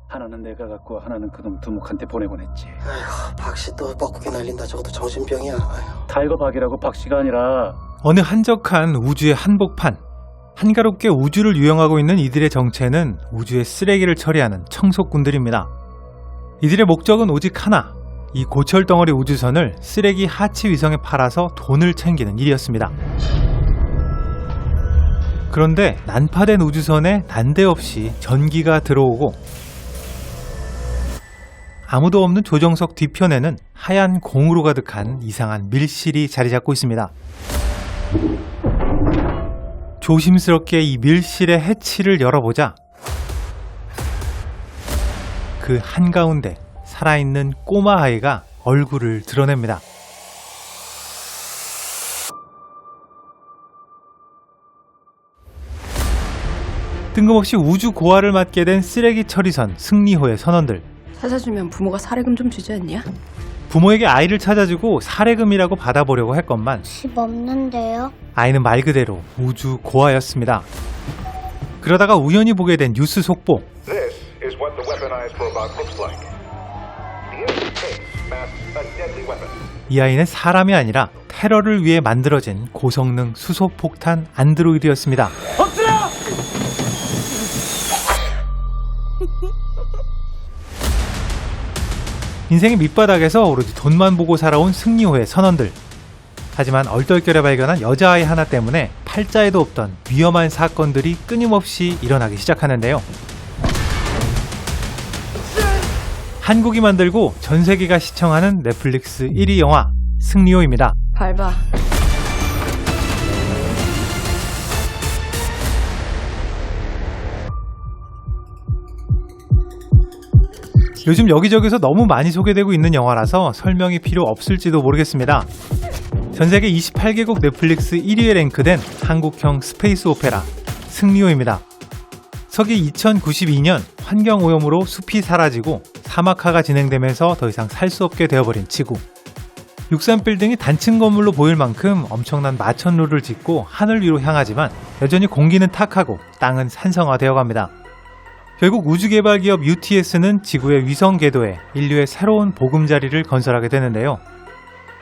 하나는 내가 갖고 하나는 그놈 두목한테 보내곤 했지. 아휴, 박씨 또 뻐꾸기 날린다. 저것도 정신병이야. 아휴. 타이거 박이라고 박씨가 아니라 어느 한적한 우주의 한복판. 한가롭게 우주를 유영하고 있는 이들의 정체는 우주의 쓰레기를 처리하는 청소꾼들입니다. 이들의 목적은 오직 하나. 이 고철덩어리 우주선을 쓰레기 하치 위성에 팔아서 돈을 챙기는 일이었습니다. 그런데 난파된 우주선에 난데없이 전기가 들어오고 아무도 없는 조정석 뒤편에는 하얀 공으로 가득한 이상한 밀실이 자리 잡고 있습니다. 조심스럽게 이 밀실의 해치를 열어보자 그 한가운데 살아있는 꼬마 아이가 얼굴을 드러냅니다. 뜬금없이 우주 고아를 맡게 된 쓰레기 처리선 승리호의 선원들. 찾아주면 부모가 사례금 좀 주지 않냐? 부모에게 아이를 찾아주고 사례금이라고 받아보려고 했건만 집 없는데요? 아이는 말 그대로 우주 고아였습니다. 그러다가 우연히 보게 된 뉴스 속보. This is what the weaponized robot looks like. The interface masks a deadly weapon. 이 아이는 사람이 아니라 테러를 위해 만들어진 고성능 수소폭탄 안드로이드였습니다. 인생의 밑바닥에서 오로지 돈만 보고 살아온 승리호의 선원들. 하지만 얼떨결에 발견한 여자아이 하나 때문에 팔자에도 없던 위험한 사건들이 끊임없이 일어나기 시작하는데요. 한국이 만들고 전 세계가 시청하는 넷플릭스 1위 영화 승리호입니다. 밟아. 요즘 여기저기서 너무 많이 소개되고 있는 영화라서 설명이 필요 없을지도 모르겠습니다. 전세계 28개국 넷플릭스 1위에 랭크된 한국형 스페이스 오페라 승리호입니다. 서기 2092년 환경오염으로 숲이 사라지고 사막화가 진행되면서 더 이상 살 수 없게 되어버린 지구. 63빌딩이 단층 건물로 보일 만큼 엄청난 마천루를 짓고 하늘 위로 향하지만 여전히 공기는 탁하고 땅은 산성화되어 갑니다. 결국 우주개발기업 UTS는 지구의 위성 궤도에 인류의 새로운 보금자리를 건설하게 되는데요.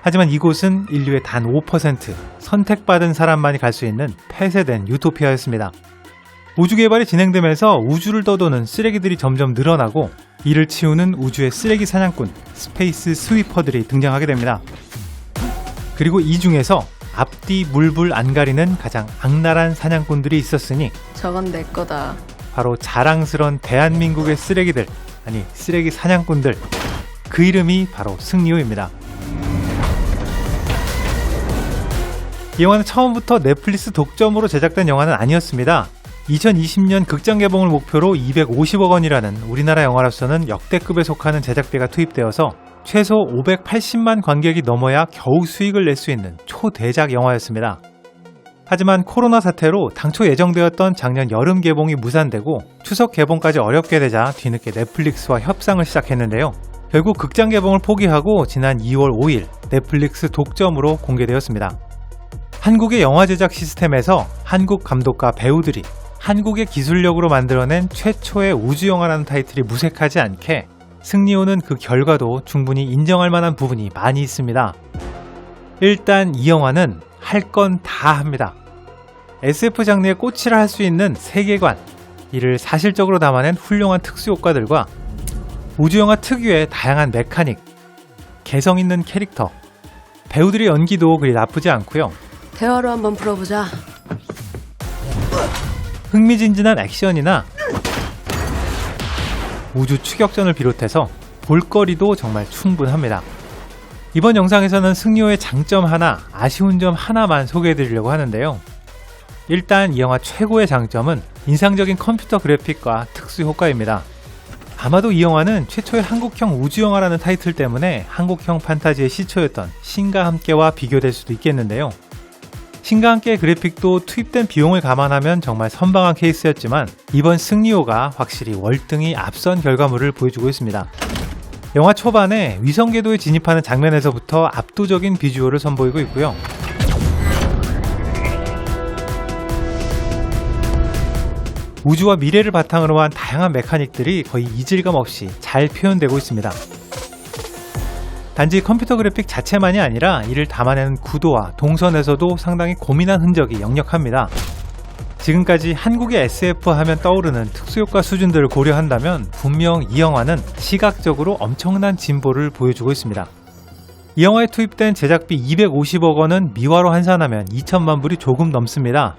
하지만 이곳은 인류의 단 5%, 선택받은 사람만이 갈 수 있는 폐쇄된 유토피아였습니다. 우주개발이 진행되면서 우주를 떠도는 쓰레기들이 점점 늘어나고 이를 치우는 우주의 쓰레기 사냥꾼, 스페이스 스위퍼들이 등장하게 됩니다. 그리고 이 중에서 앞뒤 물불 안 가리는 가장 악랄한 사냥꾼들이 있었으니 저건 내 거다. 바로 자랑스런 대한민국의 쓰레기들, 아니 쓰레기 사냥꾼들. 그 이름이 바로 승리호입니다. 이 영화는 처음부터 넷플릭스 독점으로 제작된 영화는 아니었습니다. 2020년 극장 개봉을 목표로 250억 원이라는 우리나라 영화로서는 역대급에 속하는 제작비가 투입되어서 최소 580만 관객이 넘어야 겨우 수익을 낼 수 있는 초대작 영화였습니다. 하지만 코로나 사태로 당초 예정되었던 작년 여름 개봉이 무산되고 추석 개봉까지 어렵게 되자 뒤늦게 넷플릭스와 협상을 시작했는데요. 결국 극장 개봉을 포기하고 지난 2월 5일 넷플릭스 독점으로 공개되었습니다. 한국의 영화 제작 시스템에서 한국 감독과 배우들이 한국의 기술력으로 만들어낸 최초의 우주영화라는 타이틀이 무색하지 않게 승리호는 그 결과도 충분히 인정할 만한 부분이 많이 있습니다. 일단 이 영화는 할 건 다 합니다. SF 장르의 꽃이라 할 수 있는 세계관, 이를 사실적으로 담아낸 훌륭한 특수효과들과 우주영화 특유의 다양한 메카닉, 개성 있는 캐릭터, 배우들의 연기도 그리 나쁘지 않고요. 대화로 한번 풀어보자. 흥미진진한 액션이나 우주 추격전을 비롯해서 볼거리도 정말 충분합니다. 이번 영상에서는 승리호의 장점 하나, 아쉬운 점 하나만 소개해드리려고 하는데요. 일단 이 영화 최고의 장점은 인상적인 컴퓨터 그래픽과 특수효과입니다. 아마도 이 영화는 최초의 한국형 우주영화라는 타이틀 때문에 한국형 판타지의 시초였던 신과 함께와 비교될 수도 있겠는데요. 신과 함께의 그래픽도 투입된 비용을 감안하면 정말 선방한 케이스였지만 이번 승리호가 확실히 월등히 앞선 결과물을 보여주고 있습니다. 영화 초반에 위성 궤도에 진입하는 장면에서부터 압도적인 비주얼을 선보이고 있고요. 우주와 미래를 바탕으로 한 다양한 메카닉들이 거의 이질감 없이 잘 표현되고 있습니다. 단지 컴퓨터 그래픽 자체만이 아니라 이를 담아내는 구도와 동선에서도 상당히 고민한 흔적이 역력합니다. 지금까지 한국의 SF 하면 떠오르는 특수효과 수준들을 고려한다면 분명 이 영화는 시각적으로 엄청난 진보를 보여주고 있습니다. 이 영화에 투입된 제작비 250억 원은 미화로 환산하면 2천만 불이 조금 넘습니다.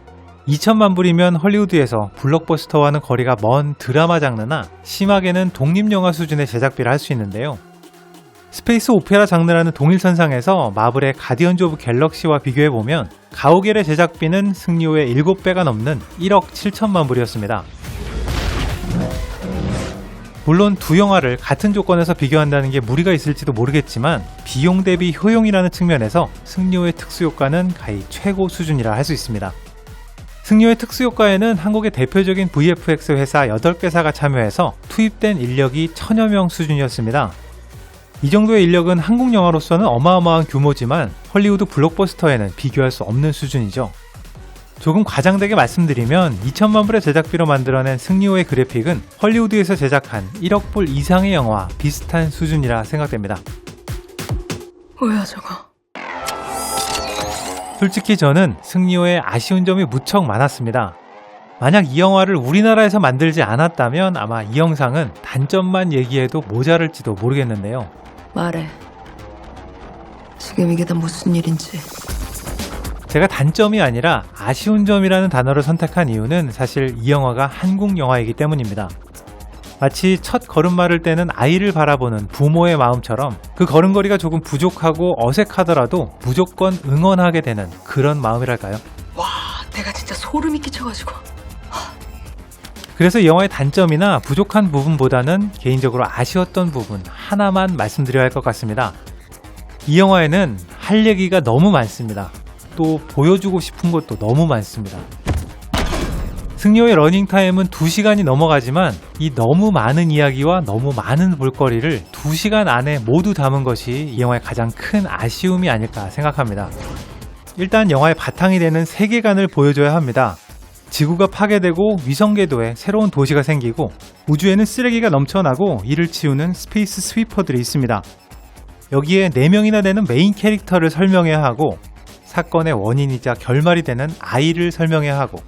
2천만 불이면 헐리우드에서 블록버스터와는 거리가 먼 드라마 장르나 심하게는 독립영화 수준의 제작비를 할 수 있는데요. 스페이스 오페라 장르라는 동일선상에서 마블의 가디언즈 오브 갤럭시와 비교해보면 가오갤의 제작비는 승리호의 7배가 넘는 1억 7천만 불이었습니다. 물론 두 영화를 같은 조건에서 비교한다는 게 무리가 있을지도 모르겠지만 비용 대비 효용이라는 측면에서 승리호의 특수효과는 가히 최고 수준이라 할 수 있습니다. 승리호의 특수효과에는 한국의 대표적인 VFX 회사 8개사가 참여해서 투입된 인력이 1000여 명 수준이었습니다. 이 정도의 인력은 한국 영화로서는 어마어마한 규모지만 헐리우드 블록버스터에는 비교할 수 없는 수준이죠. 조금 과장되게 말씀드리면 2천만 불의 제작비로 만들어낸 승리호의 그래픽은 헐리우드에서 제작한 1억 불 이상의 영화와 비슷한 수준이라 생각됩니다. 뭐야 저거. 솔직히 저는 승리호의 아쉬운 점이 무척 많았습니다. 만약 이 영화를 우리나라에서 만들지 않았다면 아마 이 영상은 단점만 얘기해도 모자랄지도 모르겠는데요. 말해. 지금 이게 다 무슨 일인지. 제가 단점이 아니라 아쉬운 점이라는 단어를 선택한 이유는 사실 이 영화가 한국 영화이기 때문입니다. 마치 첫 걸음마를 떼는 아이를 바라보는 부모의 마음처럼 그 걸음걸이가 조금 부족하고 어색하더라도 무조건 응원하게 되는 그런 마음이랄까요? 와, 내가 진짜 소름이 끼쳐가지고. 그래서 이 영화의 단점이나 부족한 부분보다는 개인적으로 아쉬웠던 부분 하나만 말씀드려야 할 것 같습니다. 이 영화에는 할 얘기가 너무 많습니다. 또 보여주고 싶은 것도 너무 많습니다. 승리호의 러닝타임은 2시간이 넘어가지만 이 너무 많은 이야기와 너무 많은 볼거리를 2시간 안에 모두 담은 것이 이 영화의 가장 큰 아쉬움이 아닐까 생각합니다. 일단 영화의 바탕이 되는 세계관을 보여줘야 합니다. 지구가 파괴되고 위성궤도에 새로운 도시가 생기고 우주에는 쓰레기가 넘쳐나고 이를 치우는 스페이스 스위퍼들이 있습니다. 여기에 4명이나 되는 메인 캐릭터를 설명해야 하고 사건의 원인이자 결말이 되는 아이를 설명해야 하고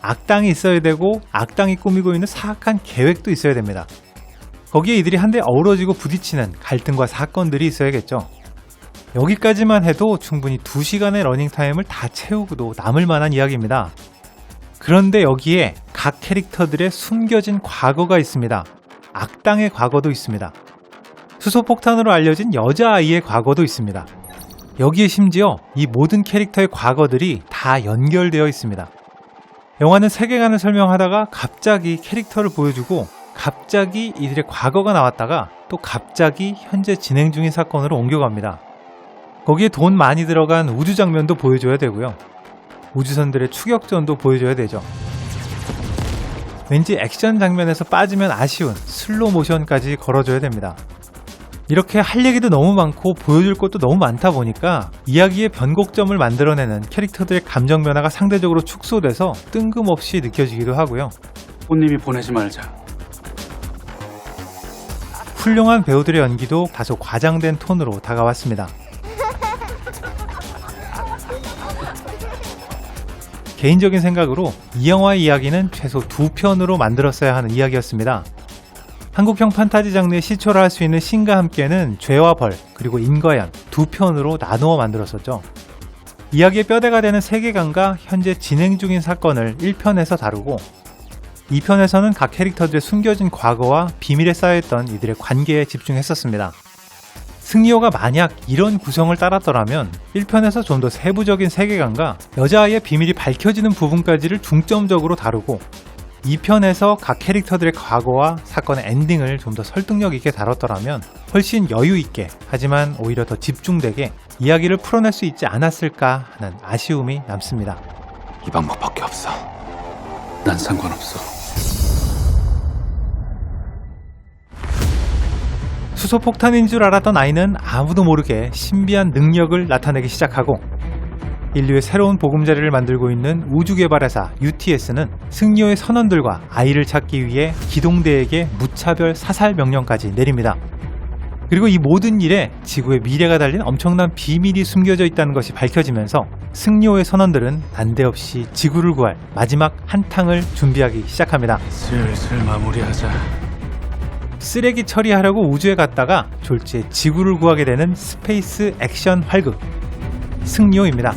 악당이 있어야 되고 악당이 꾸미고 있는 사악한 계획도 있어야 됩니다. 거기에 이들이 한데 어우러지고 부딪히는 갈등과 사건들이 있어야겠죠. 여기까지만 해도 충분히 2시간의 러닝타임을 다 채우고도 남을 만한 이야기입니다. 그런데 여기에 각 캐릭터들의 숨겨진 과거가 있습니다. 악당의 과거도 있습니다. 수소폭탄으로 알려진 여자아이의 과거도 있습니다. 여기에 심지어 이 모든 캐릭터의 과거들이 다 연결되어 있습니다. 영화는 세계관을 설명하다가 갑자기 캐릭터를 보여주고 갑자기 이들의 과거가 나왔다가 또 갑자기 현재 진행 중인 사건으로 옮겨갑니다. 거기에 돈 많이 들어간 우주 장면도 보여줘야 되고요. 우주선들의 추격전도 보여줘야 되죠. 왠지 액션 장면에서 빠지면 아쉬운 슬로우 모션까지 걸어줘야 됩니다. 이렇게 할 얘기도 너무 많고 보여줄 것도 너무 많다 보니까 이야기의 변곡점을 만들어내는 캐릭터들의 감정 변화가 상대적으로 축소돼서 뜬금없이 느껴지기도 하고요. 꽃님이 보내지 말자. 훌륭한 배우들의 연기도 다소 과장된 톤으로 다가왔습니다. 개인적인 생각으로 이 영화의 이야기는 최소 2편으로 만들었어야 하는 이야기였습니다. 한국형 판타지 장르의 시초를 할 수 있는 신과 함께는 죄와 벌 그리고 인과연 2편으로 나누어 만들었었죠. 이야기의 뼈대가 되는 세계관과 현재 진행 중인 사건을 1편에서 다루고 2편에서는 각 캐릭터들의 숨겨진 과거와 비밀에 쌓여있던 이들의 관계에 집중했었습니다. 승리호가 만약 이런 구성을 따랐더라면 1편에서 좀 더 세부적인 세계관과 여자아이의 비밀이 밝혀지는 부분까지를 중점적으로 다루고 2편에서 각 캐릭터들의 과거와 사건의 엔딩을 좀 더 설득력 있게 다뤘더라면 훨씬 여유 있게 하지만 오히려 더 집중되게 이야기를 풀어낼 수 있지 않았을까 하는 아쉬움이 남습니다. 이 방법밖에 없어. 난 상관없어. 수소폭탄인 줄 알았던 아이는 아무도 모르게 신비한 능력을 나타내기 시작하고 인류의 새로운 보금자리를 만들고 있는 우주개발회사 UTS는 승리호의 선원들과 아이를 찾기 위해 기동대에게 무차별 사살 명령까지 내립니다. 그리고 이 모든 일에 지구의 미래가 달린 엄청난 비밀이 숨겨져 있다는 것이 밝혀지면서 승리호의 선원들은 난데없이 지구를 구할 마지막 한탕을 준비하기 시작합니다. 슬슬 마무리하자. 쓰레기 처리하려고 우주에 갔다가 졸지에 지구를 구하게 되는 스페이스 액션 활극 승리호입니다.